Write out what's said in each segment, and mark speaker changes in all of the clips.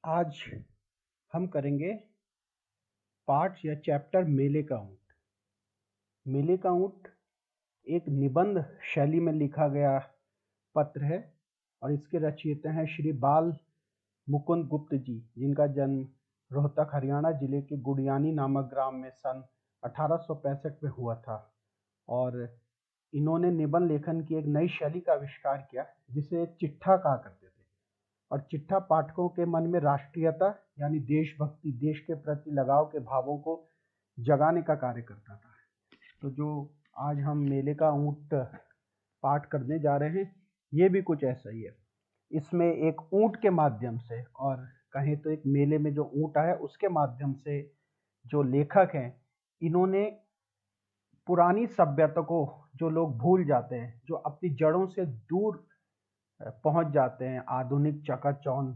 Speaker 1: आज हम करेंगे पाठ या चैप्टर मेले का ऊँट। मेले का ऊँट एक निबंध शैली में लिखा गया पत्र है और इसके रचयिता हैं श्री बाल मुकुंद गुप्त जी, जिनका जन्म रोहतक हरियाणा जिले के गुड़ियानी नामक ग्राम में सन 1865 में हुआ था। और इन्होंने निबंध लेखन की एक नई शैली का आविष्कार किया जिसे चिट्ठा कहा करते थे। और चिट्ठा पाठकों के मन में राष्ट्रीयता यानी देशभक्ति, देश के प्रति लगाव के भावों को जगाने का कार्य करता था। तो जो आज हम मेले का ऊँट पाठ करने जा रहे हैं, ये भी कुछ ऐसा ही है। इसमें एक ऊँट के माध्यम से, और कहें तो एक मेले में जो ऊँट आया उसके माध्यम से जो लेखक हैं, इन्होंने पुरानी सभ्यता को जो लोग भूल जाते हैं, जो अपनी जड़ों से दूर पहुंच जाते हैं, आधुनिक चकाचौंध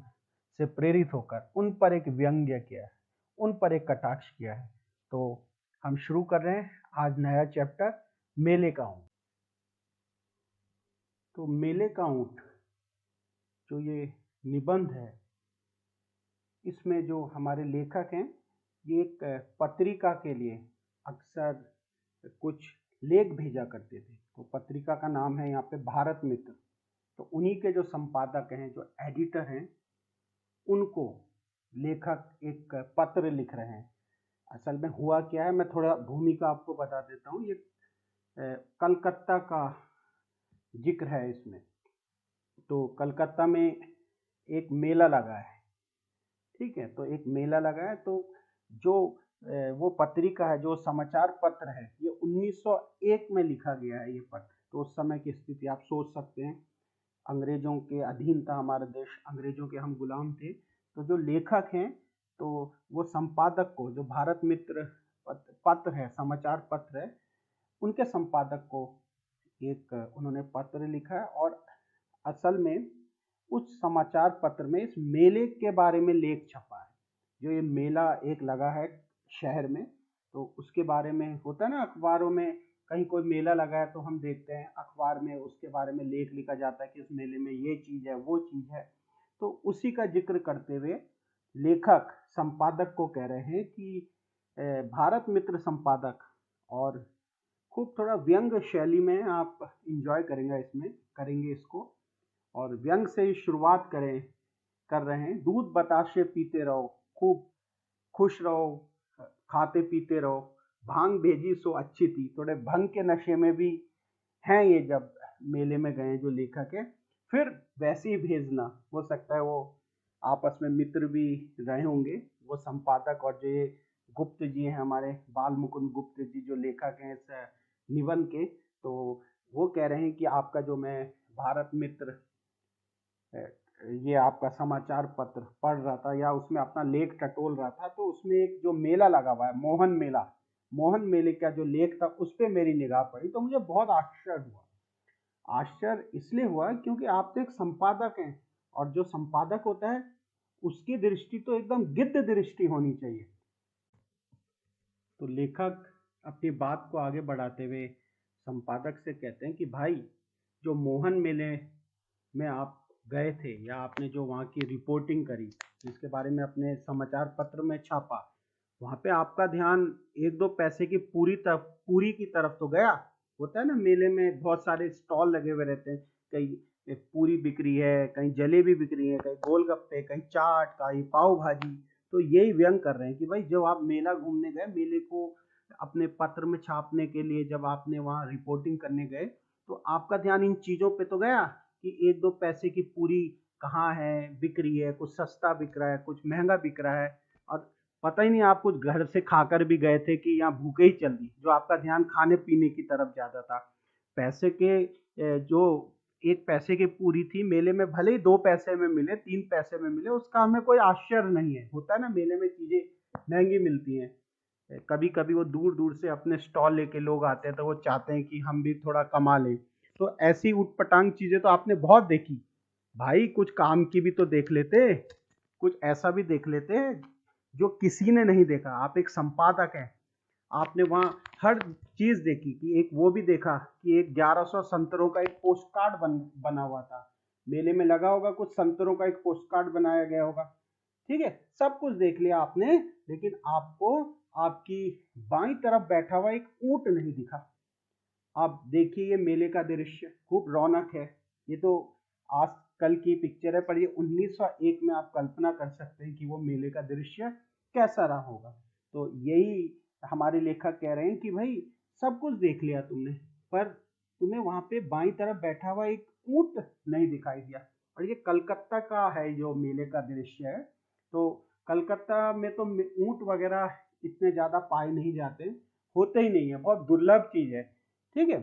Speaker 1: से प्रेरित होकर उन पर एक व्यंग्य किया है, उन पर एक कटाक्ष किया है। तो हम शुरू कर रहे हैं आज नया चैप्टर मेले का ऊँट। तो मेले का ऊँट जो ये निबंध है, इसमें जो हमारे लेखक हैं, ये एक पत्रिका के लिए अक्सर कुछ लेख भेजा करते थे। तो पत्रिका का नाम है यहाँ पे भारत मित्र। तो उन्हीं के जो संपादक हैं, जो एडिटर हैं, उनको लेखक एक पत्र लिख रहे हैं। असल में हुआ क्या है, मैं थोड़ा भूमिका आपको बता देता हूँ। ये कलकत्ता का जिक्र है इसमें। तो कलकत्ता में एक मेला लगा है, ठीक है। तो एक मेला लगा है, तो जो वो पत्रिका है, जो समाचार पत्र है, ये 1901 में लिखा गया है ये पत्र। तो उस समय की स्थिति आप सोच सकते हैं, अंग्रेजों के अधीन था हमारा देश, अंग्रेजों के हम गुलाम थे। तो जो लेखक हैं, तो वो संपादक को, जो भारत मित्र पत्र है, समाचार पत्र है, उनके संपादक को एक उन्होंने पत्र लिखा है। और असल में उस समाचार पत्र में इस मेले के बारे में लेख छपा है। जो ये मेला एक लगा है शहर में, तो उसके बारे में होता है ना, अखबारों में कहीं कोई मेला लगा है तो हम देखते हैं अखबार में उसके बारे में लेख लिखा जाता है कि इस मेले में ये चीज़ है, वो चीज़ है। तो उसी का जिक्र करते हुए लेखक संपादक को कह रहे हैं कि भारत मित्र संपादक, और खूब थोड़ा व्यंग शैली में आप इंजॉय करेंगे इसमें, करेंगे इसको। और व्यंग से ही शुरुआत कर रहे हैं। दूध बताशे पीते रहो, खूब खुश रहो, खाते पीते रहो, भांग भेजी सो अच्छी थी। थोड़े भंग के नशे में भी हैं ये, जब मेले में गए जो लेखक है। फिर वैसे ही भेजना, हो सकता है वो आपस में मित्र भी रहे होंगे, वो संपादक और जो ये गुप्त जी हैं, हमारे बाल मुकुंद गुप्त जी जो लेखक हैं इस निबंध के। तो वो कह रहे हैं कि आपका जो मैं भारत मित्र ये आपका समाचार पत्र पढ़ रहा था या उसमें अपना लेख टटोल रहा था, तो उसमें एक जो मेला लगा हुआ है, मोहन मेला, मोहन मेले का जो लेख था उस पर मेरी निगाह पड़ी। तो मुझे बहुत आश्चर्य हुआ। आश्चर्य इसलिए हुआ क्योंकि आप तो एक संपादक हैं, और जो संपादक होता है उसकी दृष्टि तो एकदम गिद्ध दृष्टि होनी चाहिए। तो लेखक अपनी बात को आगे बढ़ाते हुए संपादक से कहते हैं कि भाई, जो मोहन मेले में आप गए थे या आपने जो वहाँ की रिपोर्टिंग करी, जिसके बारे में अपने समाचार पत्र में छापा, वहाँ पे आपका ध्यान एक दो पैसे की पूरी की तरफ तो गया। होता है ना, मेले में बहुत सारे स्टॉल लगे हुए रहते हैं, कहीं पूरी बिक रही है, कहीं जलेबी बिक रही है, कहीं गोलगप्पे, कहीं चाट, कहीं पाव भाजी। तो यही व्यंग कर रहे हैं कि भाई, जब आप मेला घूमने गए, मेले को अपने पत्र में छापने के लिए जब आपने वहाँ रिपोर्टिंग करने गए, तो आपका ध्यान इन चीज़ों पे तो गया कि एक दो पैसे की पूरी कहाँ है, बिक रही है, कुछ सस्ता बिक रहा है, कुछ महंगा बिक रहा है। और पता ही नहीं आप कुछ घर से खाकर भी गए थे कि यहाँ भूखे ही चल दी, जो आपका ध्यान खाने पीने की तरफ ज़्यादा था। पैसे के जो एक पैसे की पूरी थी मेले में, भले ही 2 पैसे में मिले, 3 पैसे में मिले, उसका हमें कोई आश्चर्य नहीं है। होता है ना, मेले में चीज़ें महंगी मिलती हैं। कभी कभी वो दूर दूर से अपने स्टॉल लेके लोग आते हैं, तो वो चाहते हैं कि हम भी थोड़ा कमा लें। तो ऐसी उटपटांग चीज़ें तो आपने बहुत देखी। भाई, कुछ काम की भी तो देख लेते, कुछ ऐसा भी देख लेते जो किसी ने नहीं देखा। आप एक संपादक हैं, आपने वहाँ हर चीज़ देखी। कि एक वो भी देखा कि एक 1100 संतरों का एक पोस्ट कार्ड बना हुआ था, मेले में लगा होगा, कुछ संतरों का एक पोस्ट कार्ड बनाया गया होगा, ठीक है, सब कुछ देख लिया आपने, लेकिन आपको आपकी बाईं तरफ बैठा हुआ एक ऊंट नहीं दिखा। आप देखिए ये मेले का दृश्य, खूब रौनक है। ये तो आज कल की पिक्चर है, पर ये 1901 में आप कल्पना कर सकते हैं कि वो मेले का दृश्य कैसा रहा होगा। तो यही हमारे लेखक कह रहे हैं कि भाई सब कुछ देख लिया तुमने, पर तुम्हें वहां पे बाईं तरफ बैठा हुआ एक ऊंट नहीं दिखाई दिया। और ये कलकत्ता का है जो मेले का दृश्य है। तो कलकत्ता में तो ऊंट वगैरह इतने ज्यादा पाए नहीं जाते, होते ही नहीं है, बहुत दुर्लभ चीज है। ठीक है,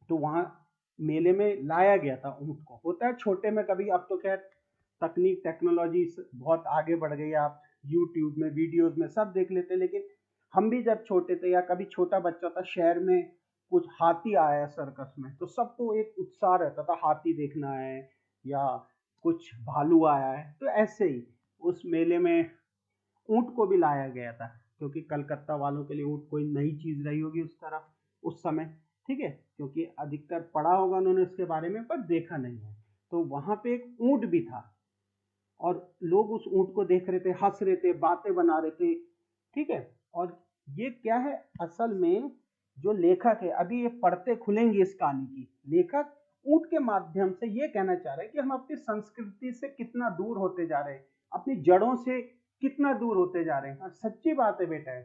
Speaker 1: तो वहां मेले में लाया गया था ऊंट को। होता है छोटे में कभी, अब तो खैर तकनीक टेक्नोलॉजी बहुत आगे बढ़ गई, आप यूट्यूब में वीडियोस में सब देख लेते, लेकिन हम भी जब छोटे थे या कभी छोटा बच्चा था, शहर में कुछ हाथी आया है सर्कस में, तो सबको एक उत्साह रहता था हाथी देखना है, या कुछ भालू आया है। तो ऐसे ही उस मेले में ऊंट को भी लाया गया था, क्योंकि कलकत्ता वालों के लिए ऊंट कोई नई चीज रही होगी उस तरफ उस समय। ठीक है, क्योंकि अधिकतर पढ़ा होगा उन्होंने इसके बारे में, पर देखा नहीं है। तो वहां पे एक ऊंट भी था, और लोग उस ऊंट को देख रहे थे, हंस रहे थे, बातें बना रहे थे। ठीक है, और ये क्या है असल में, जो लेखक है, अभी ये पढ़ते खुलेंगे इस कहानी की, लेखक ऊंट के माध्यम से ये कहना चाह रहे हैं कि हम अपनी संस्कृति से कितना दूर होते जा रहे हैं, अपनी जड़ों से कितना दूर होते जा रहे हैं। और सच्ची बात है बेटा,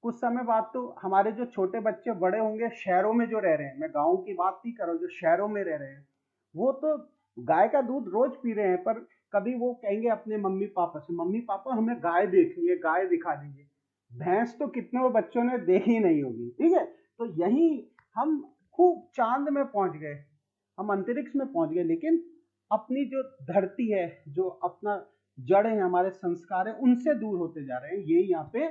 Speaker 1: कुछ समय बाद तो हमारे जो छोटे बच्चे बड़े होंगे शहरों में जो रह रहे हैं, मैं गाँव की बात नहीं कर रहा हूँ, जो शहरों में रह रहे हैं, वो तो गाय का दूध रोज पी रहे हैं, पर कभी वो कहेंगे अपने मम्मी पापा से, मम्मी पापा हमें गाय देखनी है, गाय दिखा दीजिए। भैंस तो कितने वो बच्चों ने देखी नहीं होगी। ठीक है, तो यही हम खूब चांद में पहुंच गए, हम अंतरिक्ष में पहुंच गए, लेकिन अपनी जो धरती है, जो अपना जड़ है, हमारे संस्कार है, उनसे दूर होते जा रहे हैं। ये यहाँ पे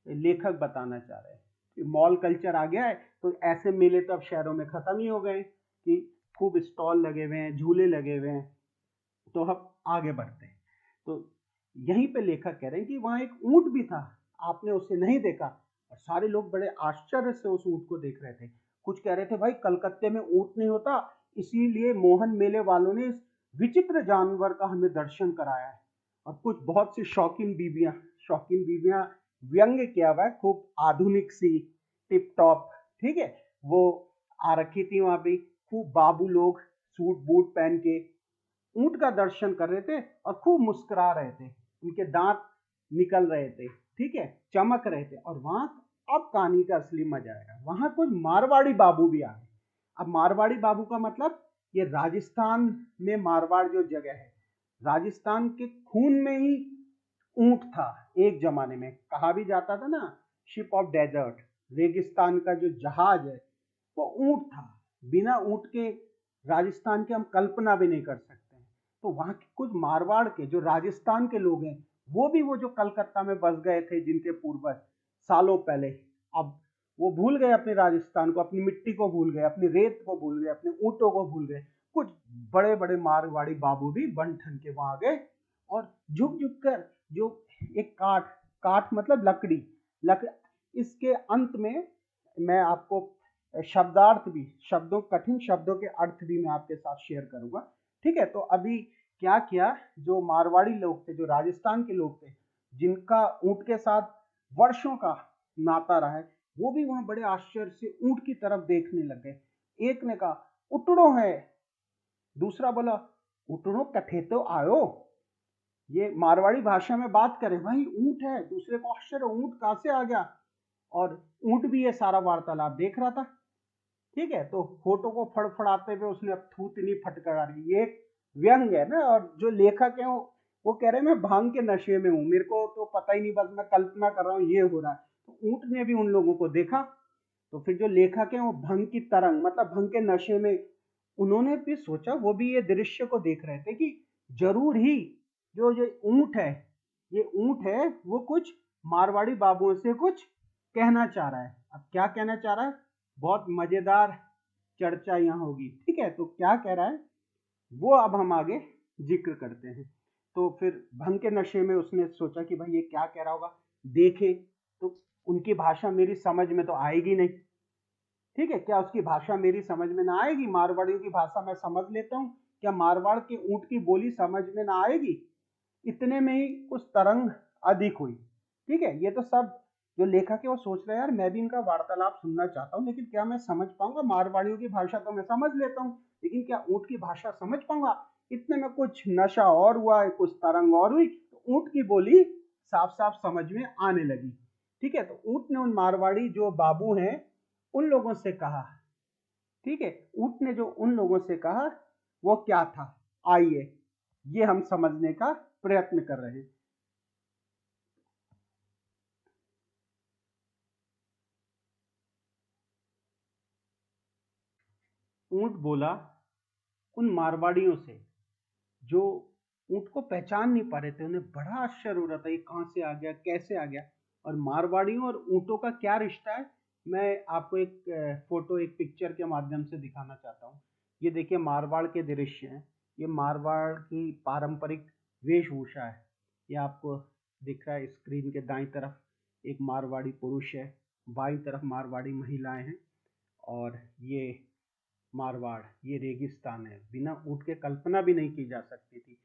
Speaker 1: लेखक बताना चाह रहे हैं। मॉल कल्चर आ गया है, तो ऐसे मेले तो अब शहरों में खत्म ही हो गए कि खूब स्टॉल लगे हुए हैं, झूले लगे हुए हैं। तो हम आगे बढ़ते हैं। तो यहीं पे लेखक कह रहे हैं कि वहां एक ऊंट भी था, आपने उसे नहीं देखा, और सारे लोग बड़े आश्चर्य से उस ऊंट को देख रहे थे। कुछ कह रहे थे भाई कलकत्ते में ऊंट नहीं होता, इसीलिए मोहन मेले वालों ने इस विचित्र जानवर का हमें दर्शन कराया है। और कुछ बहुत सी शौकीन बीबियां व्यंग किया हुआ है, खूब आधुनिक सी, टिप टॉप। ठीक है, वो आ रखी थी वहां पे, खूब बाबू लोग सूट बूट पहन के ऊंट का दर्शन कर रहे थे, और खूब मुस्कुरा रहे थे, उनके दांत निकल रहे थे। ठीक है, चमक रहे थे। और वहां अब कहानी का असली मजा आएगा, वहां कुछ मारवाड़ी बाबू भी आ गए। अब मारवाड़ी बाबू का मतलब, ये राजस्थान में मारवाड़ जो जगह है, राजस्थान के खून में ही ऊंट था। एक जमाने में कहा भी जाता था ना, शिप ऑफ डेजर्ट, रेगिस्तान का जो जहाज है वो ऊंट था। बिना ऊंट के राजस्थान की हम कल्पना भी नहीं कर सकते हैं। तो वहां के कुछ मारवाड़ के जो राजस्थान के लोग हैं, वो भी वो जो कलकत्ता में बस गए थे, जिनके पूर्वज सालों पहले, अब वो भूल गए अपने राजस्थान को, अपनी मिट्टी को भूल गए, अपनी रेत को भूल गए, अपने ऊंटों को भूल गए। कुछ बड़े बड़े मारवाड़ी बाबू भी बन ठन के वहां गए, और झुक झुक कर जो एक काठ, काठ मतलब लकड़ी, इसके अंत में मैं आपको शब्दार्थ भी, शब्दों, कठिन शब्दों के अर्थ भी मैं आपके साथ शेयर करूंगा। ठीक है, तो अभी क्या किया, जो मारवाड़ी लोग थे, जो राजस्थान के लोग थे, जिनका ऊंट के साथ वर्षों का नाता रहा है, वो भी वहां बड़े आश्चर्य से ऊंट की तरफ देखने लग गए। एक ने कहा उटड़ो है, दूसरा बोला उटड़ो कठे तो आयो। ये मारवाड़ी भाषा में बात करें, भाई ऊंट है, दूसरे को आश्चर्य, ऊंट कहां से आ गया। और ऊंट भी ये सारा वार्तालाप देख रहा था। ठीक है, तो फोटो को फड़फड़ाते हुए उसने अब थूतनी फटकारा दी। ये व्यंग है ना, और जो लेखक है वो कह रहे हैं मैं भांग के नशे में हूं, मेरे को तो पता ही नहीं, बस मैं कल्पना कर रहा हूँ ये हो रहा है। तो ऊंट ने भी उन लोगों को देखा। तो फिर जो लेखक है वो भंग की तरंग मतलब भंग के नशे में, उन्होंने भी सोचा, वो भी ये दृश्य को देख रहे थे कि जरूर ही जो ये ऊंट है, ये ऊंट है, वो कुछ मारवाड़ी बाबुओं से कुछ कहना चाह रहा है। अब क्या कहना चाह रहा है, बहुत मजेदार चर्चा यहाँ होगी। ठीक है, तो क्या कह रहा है वो अब हम आगे जिक्र करते हैं। तो फिर भंग के नशे में उसने सोचा कि भाई ये क्या कह रहा होगा, देखे तो उनकी भाषा मेरी समझ में तो आएगी नहीं। ठीक है, क्या उसकी भाषा मेरी समझ में ना आएगी, मारवाड़ियों की भाषा मैं समझ लेता हूँ, क्या मारवाड़ के ऊंट की बोली समझ में ना आएगी। इतने में ही कुछ तरंग अधिक हुई। ठीक है, ये तो सब जो लेखक है वो सोच रहे हैं यार मैं भी इनका वार्तालाप सुनना चाहता हूँ, लेकिन क्या मैं समझ पाऊंगा? मारवाड़ियों की भाषा तो मैं समझ लेता हूँ, लेकिन क्या ऊँट की भाषा समझ पाऊंगा? इतने में कुछ नशा और हुआ, कुछ तरंग और हुई, तो ऊँट की बोली साफ साफ समझ में आने लगी। ठीक है, तो ऊँट ने उन मारवाड़ी जो बाबू हैं उन लोगों से कहा, ठीक है, ऊँट ने जो उन लोगों से कहा वो क्या था, आइए ये हम समझने का प्रयत्न कर रहे हैं। ऊँट बोला उन मारवाड़ियों से जो ऊँट को पहचान नहीं पा रहे थे, उन्हें बड़ा आश्चर्य हो रहा था ये कहाँ से आ गया, कैसे आ गया, और मारवाड़ियों और ऊँटों का क्या रिश्ता है, मैं आपको एक फोटो, एक पिक्चर के माध्यम से दिखाना चाहता हूँ। ये देखिए मारवाड़ के दृश्य हैं, ये मारवाड़ की पारंपरिक वेशभूषा है। ये आपको दिख रहा है स्क्रीन के दाईं तरफ एक मारवाड़ी पुरुष है, बाईं तरफ मारवाड़ी महिलाएं हैं, और ये मारवाड़, ये रेगिस्तान है, बिना ऊँट के कल्पना भी नहीं की जा सकती थी।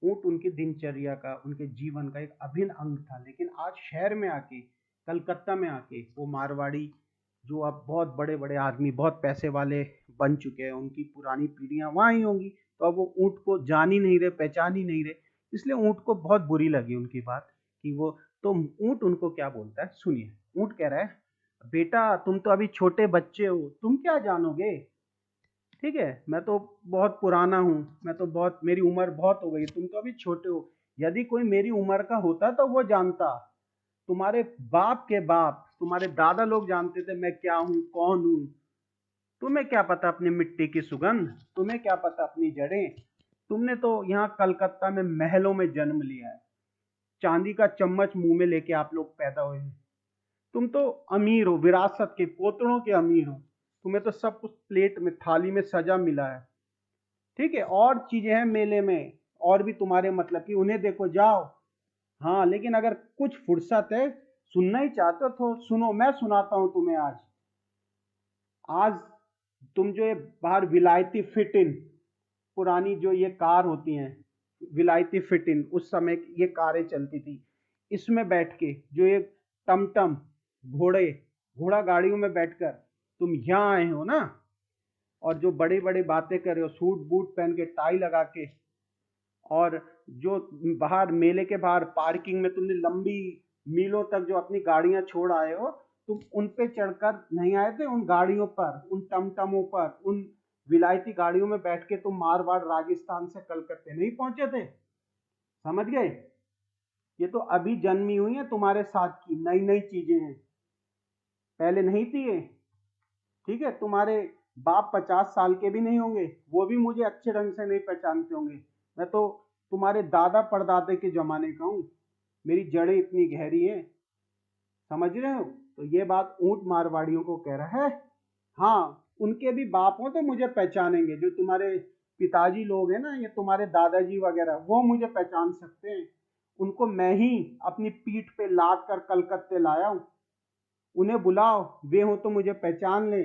Speaker 1: ऊँट उनकी दिनचर्या का, उनके जीवन का एक अभिन्न अंग था, लेकिन आज शहर में आके, कलकत्ता में आके वो मारवाड़ी जो अब बहुत बड़े बड़े आदमी, बहुत पैसे वाले बन चुके हैं, उनकी पुरानी पीढ़ियां वहाँ ही होंगी, तो अब वो ऊँट को जान ही नहीं रहे, पहचान ही नहीं रहे। इसलिए ऊँट को बहुत बुरी लगी उनकी बात कि वो, तो ऊँट उनको क्या बोलता है सुनिए। ऊँट कह रहा है बेटा तुम तो अभी छोटे बच्चे हो, तुम क्या जानोगे, ठीक है, मैं तो बहुत पुराना हूँ, मैं तो बहुत, मेरी उम्र बहुत हो गई, तुम तो अभी छोटे हो। यदि कोई मेरी उम्र का होता तो वो जानता, तुम्हारे बाप के बाप, तुम्हारे दादा लोग जानते थे मैं क्या हूँ, कौन हूँ। तुम्हें क्या पता अपनी मिट्टी की सुगंध, तुम्हें क्या पता अपनी जड़ें। तुमने तो यहाँ कलकत्ता में महलों में जन्म लिया है, चांदी का चम्मच मुंह में लेके आप लोग पैदा हुए हैं। तुम तो अमीर हो, विरासत के पोतड़ों के अमीर हो, तुम्हें तो सब कुछ प्लेट में, थाली में सजा मिला है। ठीक है, और चीजें हैं मेले में, और भी तुम्हारे मतलब की, उन्हें देखो जाओ। हाँ, लेकिन अगर कुछ फुर्सत है, सुनना ही चाहते हो तो सुनो, मैं सुनाता हूं तुम्हें। आज आज तुम जो ये बाहर विलायती फिट इन, पुरानी जो ये कार होती हैं विलायती फिट इन, उस समय ये कारें चलती थी, इसमें बैठ के जो ये टमटम, घोड़े, घोड़ा गाड़ियों में बैठकर तुम यहाँ आए हो ना, और जो बड़े बड़े बातें कर रहे हो, सूट बूट पहन के, टाई लगा के, और जो बाहर मेले के बाहर पार्किंग में तुमने लंबी मीलों तक जो अपनी गाड़ियां छोड़ आए हो, तुम उन पे चढ़कर नहीं आए थे, उन गाड़ियों पर, उन टमटमों पर, उन विलायती गाड़ियों में बैठ के तुम मारवाड़ राजस्थान से कलकत्ते नहीं पहुंचे थे। समझ गए? ये तो अभी जन्मी हुई है तुम्हारे साथ की नई नई चीजें हैं, पहले नहीं थी ये। ठीक है, तुम्हारे बाप 50 साल के भी नहीं होंगे, वो भी मुझे अच्छे ढंग से नहीं पहचानते होंगे। मैं तो तुम्हारे दादा परदादे के जमाने का हूँ, मेरी जड़ें इतनी गहरी हैं। समझ रहे हो? तो ये बात ऊंट मारवाड़ियों को कह रहा है। हाँ, उनके भी बाप हो तो मुझे पहचानेंगे, जो तुम्हारे पिताजी लोग हैं ना, ये तुम्हारे दादाजी वगैरह, वो मुझे पहचान सकते हैं। उनको मैं ही अपनी पीठ पे लाद कर कलकत्ते लाया हूँ। उन्हें बुलाओ, वे हो तो मुझे पहचान ले।